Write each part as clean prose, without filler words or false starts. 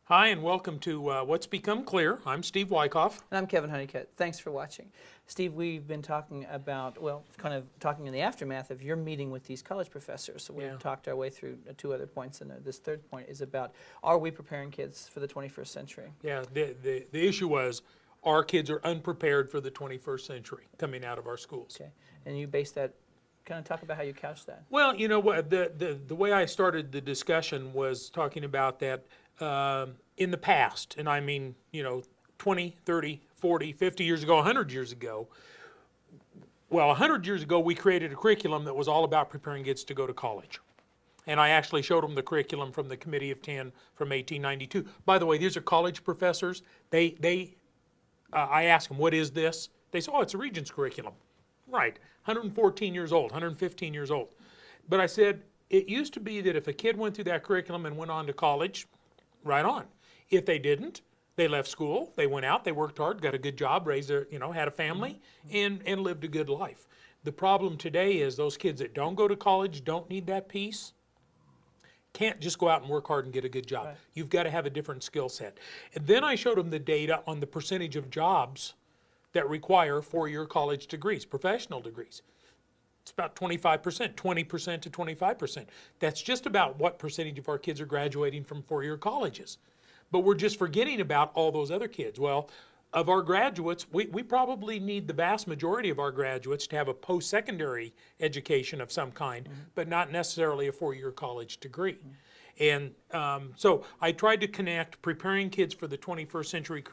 Hi, and welcome to What's Become Clear. I'm Steve Wyckoff. And I'm Kevin Honeycutt. Thanks for watching. Steve, we've been talking about, kind of talking in the aftermath of your meeting with these college professors. So we've talked our way through two other points, and this third point is about, are we preparing kids for the 21st century? Yeah, the issue was our kids are unprepared for the 21st century coming out of our schools. Okay, and you base that, kind of talk about how you couch that. Well, you know what, the way I started the discussion was talking about that in the past, and I mean, 20, 30, 40, 50 years ago, 100 years ago. Well, 100 years ago, we created a curriculum that was all about preparing kids to go to college. And I actually showed them the curriculum from the Committee of 10 from 1892. By the way, these are college professors. I asked them, what is this? They said, oh, it's a Regents curriculum. Right, 114 years old, 115 years old. But I said, it used to be that if a kid went through that curriculum and went on to college, right on. If they didn't, they left school, they went out, they worked hard, got a good job, raised their, had a family, and lived a good life. The problem today is those kids that don't go to college, don't need that piece, can't just go out and work hard and get a good job. Right. You've got to have a different skill set. And then I showed them the data on the percentage of jobs that require four-year college degrees, professional degrees. It's about 25%, 20% to 25%. That's just about what percentage of our kids are graduating from four-year colleges. But we're just forgetting about all those other kids. Well, of our graduates, we probably need the vast majority of our graduates to have a post-secondary education of some kind, but not necessarily a four-year college degree. And so I tried to connect preparing kids for the 21st century,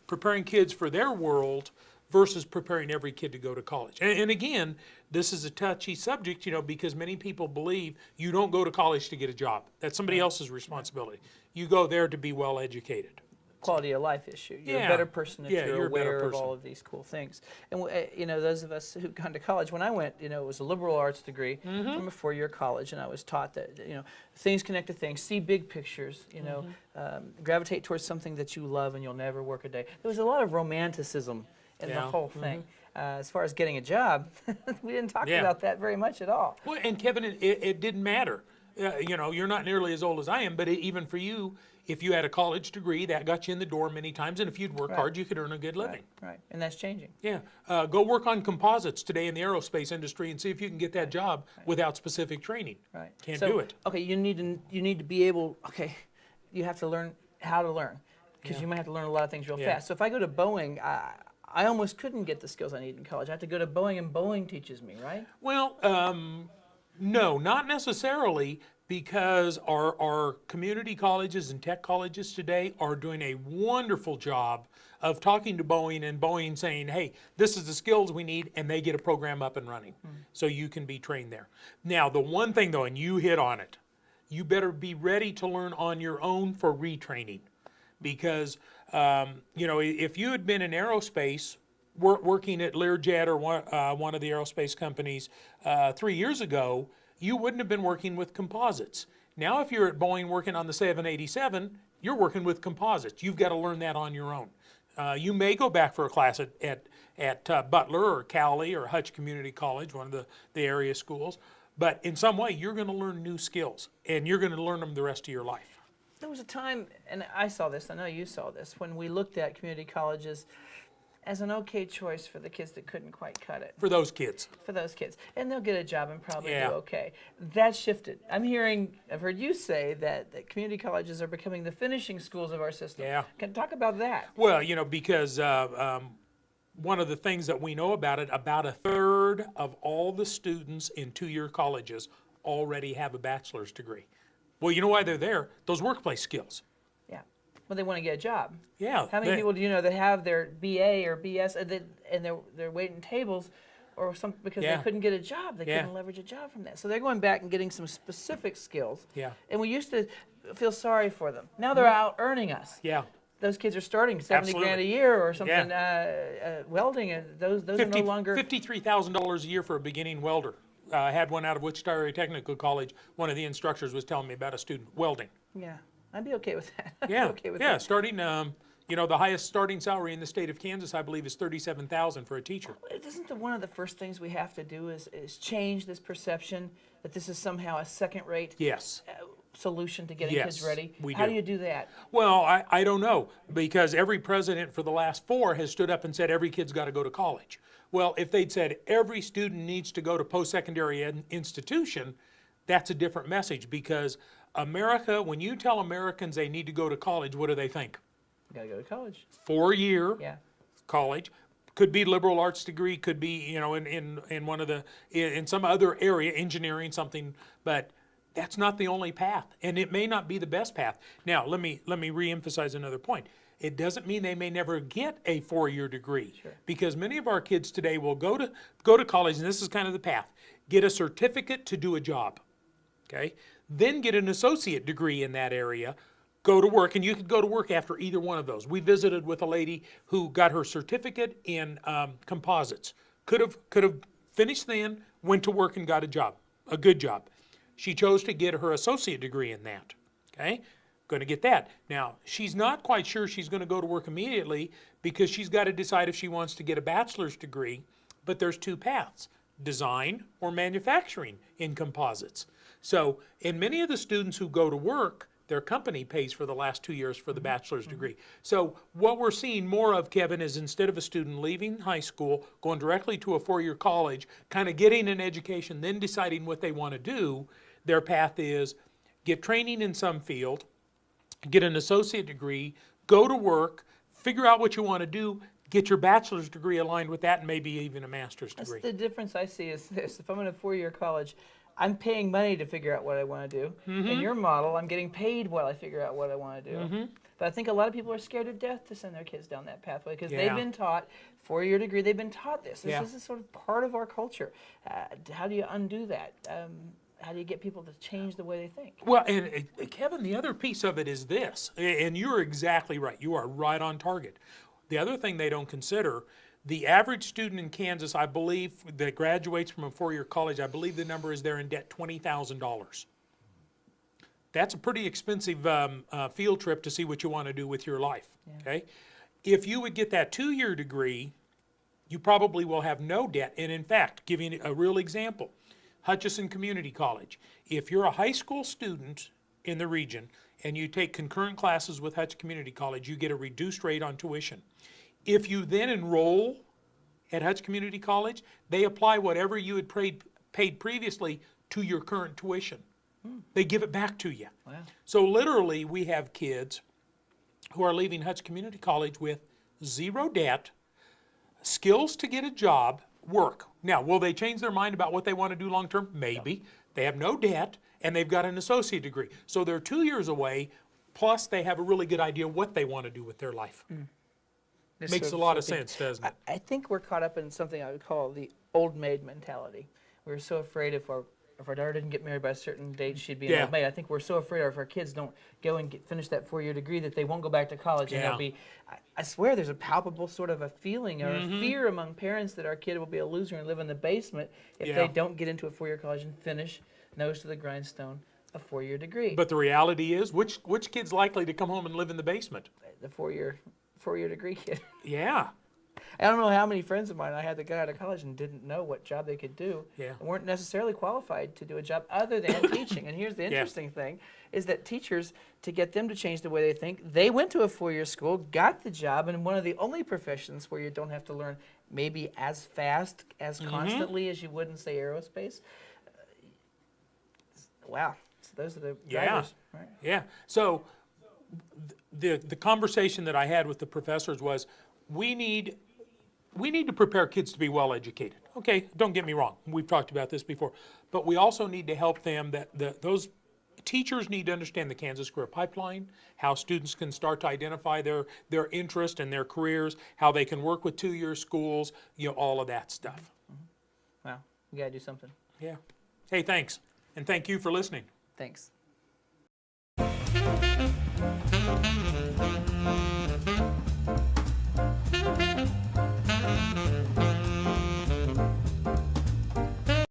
preparing kids for their world versus preparing every kid to go to college. And again, this is a touchy subject, because many people believe you don't go to college to get a job. That's somebody else's responsibility. You go there to be well educated. Quality of life issue. You're a better person if you're aware of all of these cool things. And those of us who've gone to college, when I went, it was a liberal arts degree from a four-year college, and I was taught that things connect to things, see big pictures, gravitate towards something that you love, and you'll never work a day. There was a lot of romanticism in the whole thing. As far as getting a job, we didn't talk about that very much at all. Well, and Kevin, it didn't matter. You're not nearly as old as I am, but even for you, if you had a college degree, that got you in the door many times, and if you'd work hard, you could earn a good living. Right, and that's changing. Yeah, go work on composites today in the aerospace industry and see if you can get that job without specific training. Right. Can't do it. Okay, you need to be able, you have to learn how to learn, because you might have to learn a lot of things real fast. So if I go to Boeing, I almost couldn't get the skills I need in college. I have to go to Boeing, and Boeing teaches me, right? Well, no, not necessarily, because our community colleges and tech colleges today are doing a wonderful job of talking to Boeing, and Boeing saying, hey, this is the skills we need, and they get a program up and running. So you can be trained there. Now, the one thing though, and you hit on it, you better be ready to learn on your own for retraining. Because, if you had been in aerospace, working at Learjet or one of the aerospace companies 3 years ago, you wouldn't have been working with composites. Now, if you're at Boeing working on the 787, you're working with composites. You've got to learn that on your own. You may go back for a class at Butler or Cowley or Hutch Community College, one of the area schools, but in some way, you're going to learn new skills, and you're going to learn them the rest of your life. There was a time, and I saw this, I know you saw this, when we looked at community colleges as an okay choice for the kids that couldn't quite cut it. For those kids. For those kids. And they'll get a job and probably do okay. That shifted. I've heard you say that community colleges are becoming the finishing schools of our system. Yeah. Can you talk about that? Well, because one of the things that we know about it, about a third of all the students in two-year colleges already have a bachelor's degree. Well, you know why they're there? Those workplace skills. Yeah. Well, they want to get a job. Yeah. How many people do you know that have their BA or BS and they're waiting tables or something because they couldn't get a job? They couldn't leverage a job from that. So they're going back and getting some specific skills. Yeah. And we used to feel sorry for them. Now they're out earning us. Yeah. Those kids are starting 70 grand a year or something, welding, and those are no longer... $53,000 a year for a beginning welder. I had one out of Wichita Area Technical College. One of the instructors was telling me about a student welding. Yeah, I'd be okay with that. Starting, the highest starting salary in the state of Kansas, I believe, is $37,000 for a teacher. Isn't one of the first things we have to do is change this perception that this is somehow a second rate? Yes. solution to getting kids Yes, ready? we How do. do you do that? Well, I don't know, because every president for the last 4 has stood up and said every kid's got to go to college. Well, if they'd said every student needs to go to post-secondary institution, that's a different message, because America, when you tell Americans they need to go to college, what do they think? You got to go to college. 4-year Yeah. college, could be liberal arts degree, could be, in one of the, in some other area, engineering, something, but that's not the only path, and it may not be the best path. Now, let me reemphasize another point. It doesn't mean they may never get a 4-year degree, Sure. because many of our kids today will go to college, and this is kind of the path. Get a certificate to do a job, okay? Then get an associate degree in that area, go to work, and you could go to work after either one of those. We visited with a lady who got her certificate in composites. Could have finished then, went to work and got a job, a good job. She chose to get her associate degree in that, okay? Going to get that. Now, she's not quite sure she's going to go to work immediately, because she's got to decide if she wants to get a bachelor's degree, but there's 2 paths, design or manufacturing in composites. So, in many of the students who go to work, their company pays for the last 2 years for the bachelor's degree. So what we're seeing more of, Kevin, is instead of a student leaving high school, going directly to a 4-year college, kind of getting an education, then deciding what they want to do, their path is get training in some field, get an associate degree, go to work, figure out what you want to do, get your bachelor's degree aligned with that, and maybe even a master's degree. That's the difference I see is this. If I'm in a 4-year college, I'm paying money to figure out what I want to do. In your model, I'm getting paid while I figure out what I want to do. But I think a lot of people are scared to death to send their kids down that pathway, because they've been taught, 4-year degree, they've been taught this. This is sort of part of our culture. How do you undo that? How do you get people to change the way they think? Well, and Kevin, the other piece of it is this, and you're exactly right. You are right on target. The other thing they don't consider, the average student in Kansas, I believe, that graduates from a 4-year college, I believe the number is they're in debt $20,000. That's a pretty expensive field trip to see what you want to do with your life, okay? If you would get that 2-year degree, you probably will have no debt. And in fact, giving a real example, Hutchinson Community College. If you're a high school student in the region and you take concurrent classes with Hutch Community College, you get a reduced rate on tuition. If you then enroll at Hutch Community College, they apply whatever you had paid previously to your current tuition. They give it back to you. Wow. So literally, we have kids who are leaving Hutch Community College with 0 debt, skills to get a job, work. Now, will they change their mind about what they want to do long term? Maybe. They have no debt, and they've got an associate degree. So they're 2 years away, plus they have a really good idea what they want to do with their life. Makes a lot of sense, doesn't it? I think we're caught up in something I would call the old maid mentality. We're so afraid if our daughter didn't get married by a certain date, she'd be an old maid. I think we're so afraid if our kids don't go and finish that 4-year degree that they won't go back to college, and they'll be. I swear, there's a palpable sort of a feeling or a fear among parents that our kid will be a loser and live in the basement if they don't get into a 4-year college and finish, nose to the grindstone, a 4-year degree. But the reality is, which kid's likely to come home and live in the basement? The 4-year degree kid. Yeah. I don't know how many friends of mine I had that got out of college and didn't know what job they could do, Yeah. and weren't necessarily qualified to do a job other than teaching. And here's the interesting thing, is that teachers, to get them to change the way they think, they went to a 4-year school, got the job, and one of the only professions where you don't have to learn maybe as fast, as constantly as you would in, say, aerospace. Wow. So those are the drivers, right? Yeah. So the conversation that I had with the professors was, we need to prepare kids to be well educated. Okay, don't get me wrong. We've talked about this before. But we also need to help them those teachers need to understand the Kansas Career Pipeline, how students can start to identify their interest and their careers, how they can work with 2-year schools, all of that stuff. Wow. We got to do something. Yeah. Hey, thanks. And thank you for listening. Thanks.